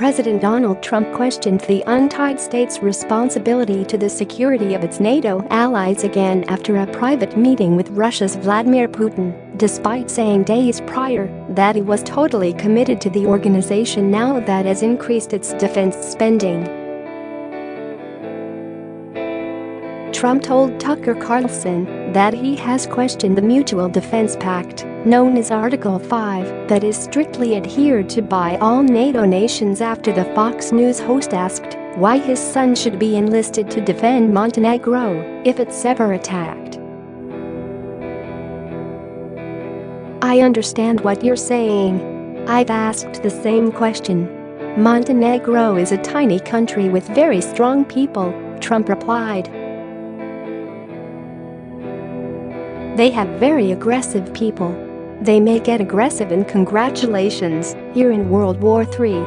President Donald Trump questioned the Untied States' responsibility to the security of its NATO allies again after a private meeting with Russia's Vladimir Putin, despite saying days prior that he was totally committed to the organization now that has increased its defense spending. Trump told Tucker Carlson that he has questioned the Mutual Defense Pact, known as Article 5, that is strictly adhered to by all NATO nations after the Fox News host asked why his son should be enlisted to defend Montenegro if it's ever attacked. "I understand what you're saying. I've asked the same question. Montenegro is a tiny country with very strong people," Trump replied. "They have very aggressive people. They may get aggressive and congratulations, here in World War III."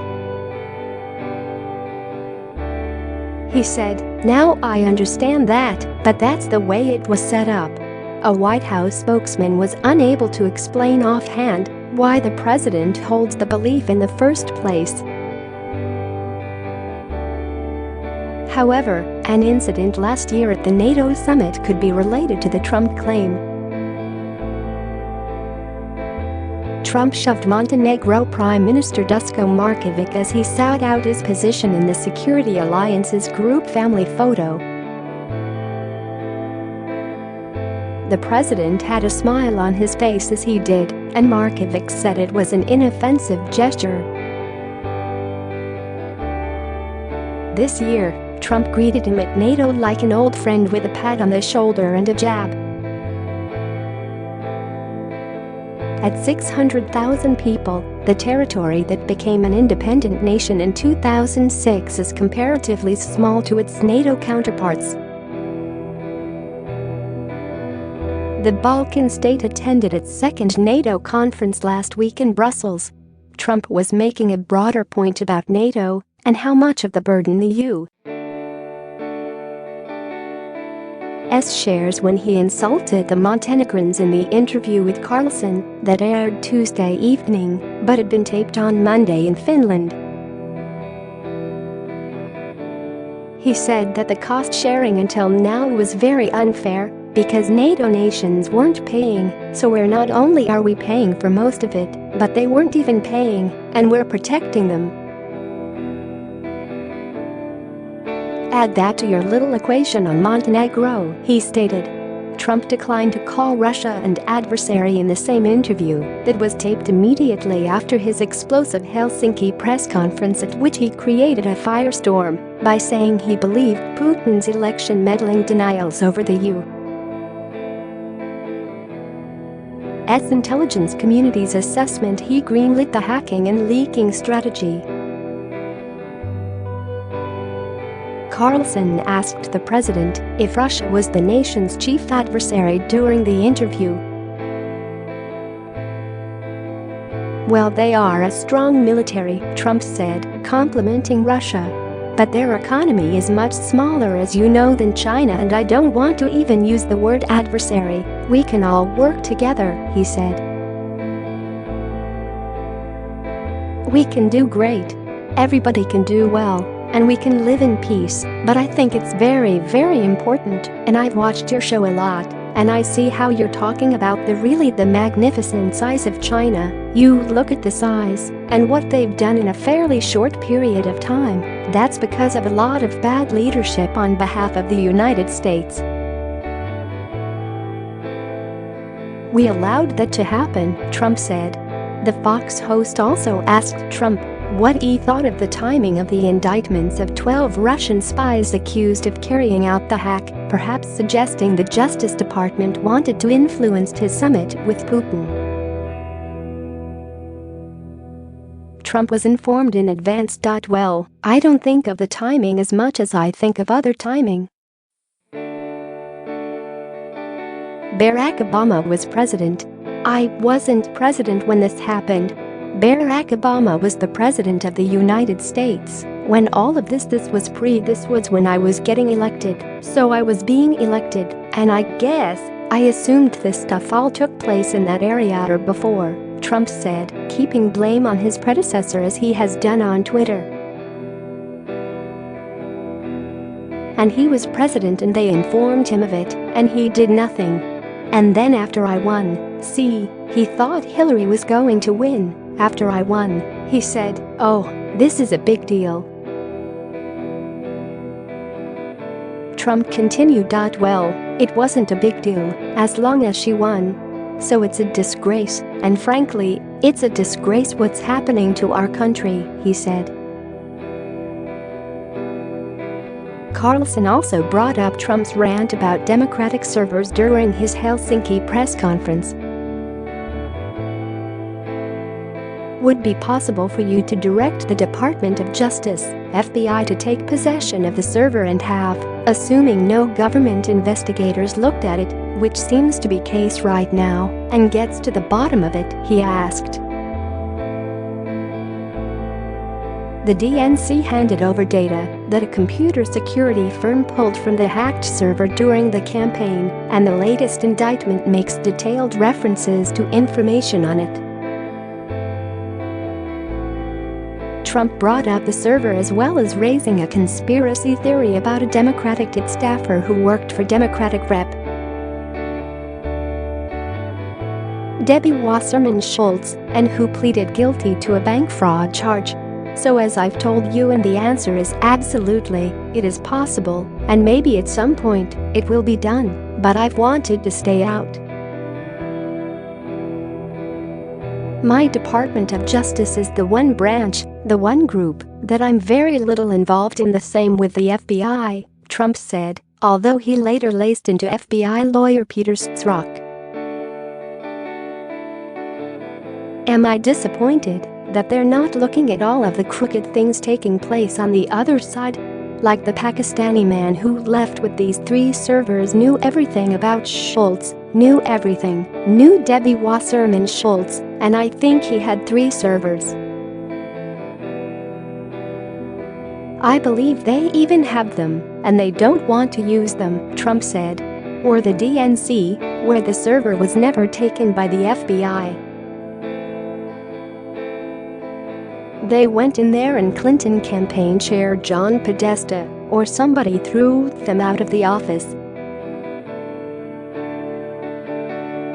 He said, "Now I understand that, but that's the way it was set up." A White House spokesman was unable to explain offhand why the president holds the belief in the first place. However, an incident last year at the NATO summit could be related to the Trump claim. Trump shoved Montenegro Prime Minister Dusko Markovic as he sought out his position in the Security Alliance's group family photo. The president had a smile on his face as he did, and Markovic said it was an inoffensive gesture. This year, Trump greeted him at NATO like an old friend with a pat on the shoulder and a jab. At 600,000 people, the territory that became an independent nation in 2006 is comparatively small to its NATO counterparts. The Balkan state attended its second NATO conference last week in Brussels. Trump was making a broader point about NATO and how much of the burden the U.S. shares when he insulted the Montenegrins in the interview with Carlson that aired Tuesday evening but had been taped on Monday in Finland. He said that the cost sharing until now was very unfair because NATO nations weren't paying, so not only are we paying for most of it, but they weren't even paying, and we're protecting them. Add that to your little equation on Montenegro, he stated. Trump declined to call Russia an adversary in the same interview that was taped immediately after his explosive Helsinki press conference at which he created a firestorm by saying he believed Putin's election meddling denials over the U.S. intelligence community's assessment he greenlit the hacking and leaking strategy. Carlson asked the president if Russia was the nation's chief adversary during the interview. "Well, they are a strong military," Trump said, complimenting Russia. "But their economy is much smaller, as you know, than China, and I don't want to even use the word adversary. We can all work together," he said. "We can do great. Everybody can do well. And we can live in peace, but I think it's very, very important, and I've watched your show a lot, and I see how you're talking about the magnificent size of China. You look at the size and what they've done in a fairly short period of time. That's because of a lot of bad leadership on behalf of the United States. We allowed that to happen," Trump said. The Fox host also asked Trump what he thought of the timing of the indictments of 12 Russian spies accused of carrying out the hack, perhaps suggesting the Justice Department wanted to influence his summit with Putin. Trump was informed in advance. "Well, I don't think of the timing as much as I think of other timing. Barack Obama was president. I wasn't president when this happened. Barack Obama was the president of the United States when all of this was when I was getting elected, so I was being elected, and I guess I assumed this stuff all took place in that area or before," Trump said, keeping blame on his predecessor as he has done on Twitter. and he was president and they informed him of it, and he did nothing. And then after I won, see, he thought Hillary was going to win. After I won, he said, oh, this is a big deal. Trump continued, well, it wasn't a big deal as long as she won. So it's a disgrace, and frankly, it's a disgrace what's happening to our country, he said. Carlson also brought up Trump's rant about Democratic servers during his Helsinki press conference. Would be possible for you to direct the Department of Justice, FBI, to take possession of the server and have, assuming no government investigators looked at it, which seems to be the case right now, and gets to the bottom of it, he asked. The DNC handed over data that a computer security firm pulled from the hacked server during the campaign, and the latest indictment makes detailed references to information on it. Trump brought up the server as well as raising a conspiracy theory about a Democratic staffer who worked for Democratic Rep. Debbie Wasserman Schultz, and who pleaded guilty to a bank fraud charge. So as I've told you, and the answer is absolutely, it is possible, and maybe at some point, it will be done, but I've wanted to stay out. My Department of Justice is the one branch, the one group, that I'm very little involved in. The same with the FBI, Trump said, although he later laced into FBI lawyer Peter Strzok. Am I disappointed that they're not looking at all of the crooked things taking place on the other side? Like the Pakistani man who left with these 3 servers knew everything about Schultz, knew everything, knew Debbie Wasserman Schultz, and I think he had 3 servers. I believe they even have them, and they don't want to use them, Trump said. Or the DNC, where the server was never taken by the FBI. They went in there and Clinton campaign chair John Podesta or somebody threw them out of the office.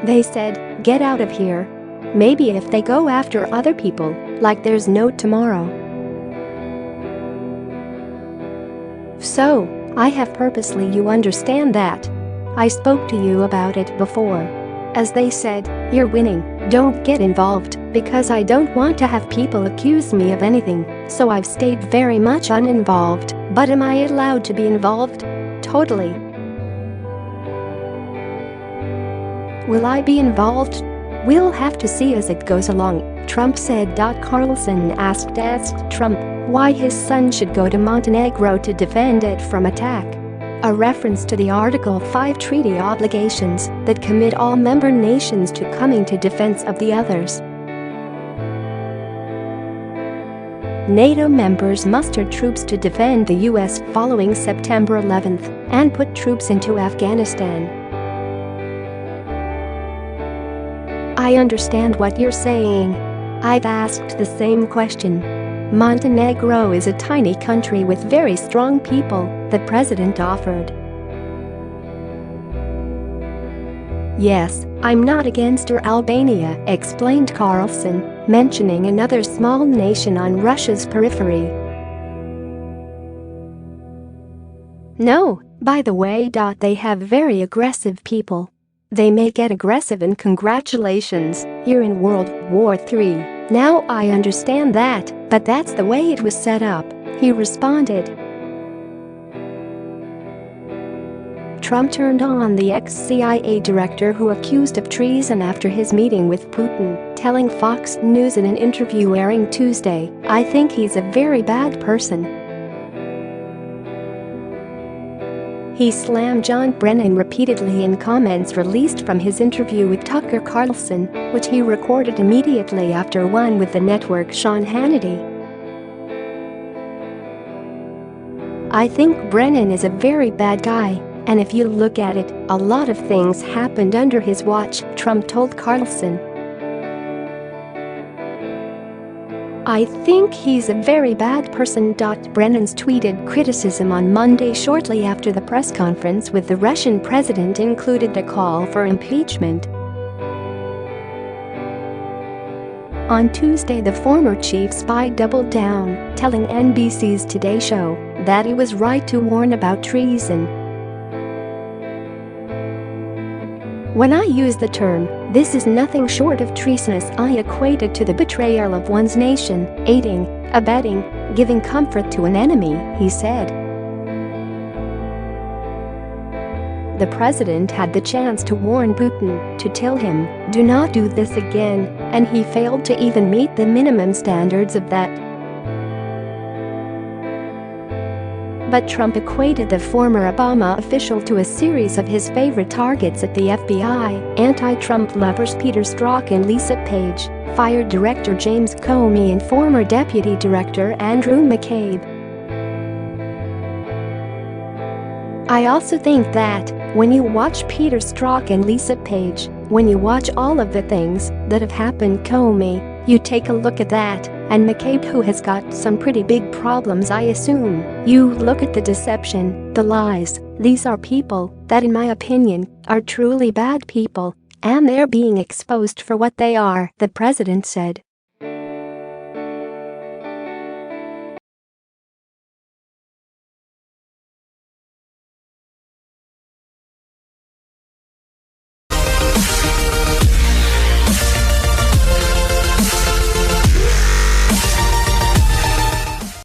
They said, get out of here. Maybe if they go after other people, like there's no tomorrow. So, I have purposely, you understand that. I spoke to you about it before. As they said, you're winning, don't get involved, because I don't want to have people accuse me of anything, so I've stayed very much uninvolved, but am I allowed to be involved? Totally. Will I be involved? We'll have to see as it goes along, Trump said. Carlson asked Trump why his son should go to Montenegro to defend it from attack. A reference to the Article 5 treaty obligations that commit all member nations to coming to defense of the others. NATO members mustered troops to defend the U.S. following September 11th and put troops into Afghanistan. I understand what you're saying. I've asked the same question. Montenegro is a tiny country with very strong people, the president offered. Yes, I'm not against Albania, explained Carlson, mentioning another small nation on Russia's periphery. No, by the way, they have very aggressive people. They may get aggressive, and congratulations, you're in World War III. Now I understand that, but that's the way it was set up, he responded. Trump turned on the ex-CIA director who accused of treason after his meeting with Putin, telling Fox News in an interview airing Tuesday, I think he's a very bad person. He slammed John Brennan repeatedly in comments released from his interview with Tucker Carlson, which he recorded immediately after one with the network Sean Hannity. I think Brennan is a very bad guy, and if you look at it, a lot of things happened under his watch, Trump told Carlson. I think he's a very bad person. Brennan's tweeted criticism on Monday shortly after the press conference with the Russian president included a call for impeachment. On Tuesday, the former chief spy doubled down, telling NBC's Today Show that he was right to warn about treason. When I use the term, "This is nothing short of treasonous," I equate it to the betrayal of one's nation, aiding, abetting, giving comfort to an enemy, he said. The president had the chance to warn Putin, to tell him, "Do not do this again," and he failed to even meet the minimum standards of that. But Trump equated the former Obama official to a series of his favorite targets at the FBI, anti-Trump lovers Peter Strzok and Lisa Page, fired Director James Comey and former Deputy Director Andrew McCabe. I also think that, when you watch Peter Strzok and Lisa Page, when you watch all of the things that have happened Comey, you take a look at that, and McCabe, who has got some pretty big problems, I assume, you look at the deception, the lies. These are people that, in my opinion, are truly bad people, and they're being exposed for what they are, the president said.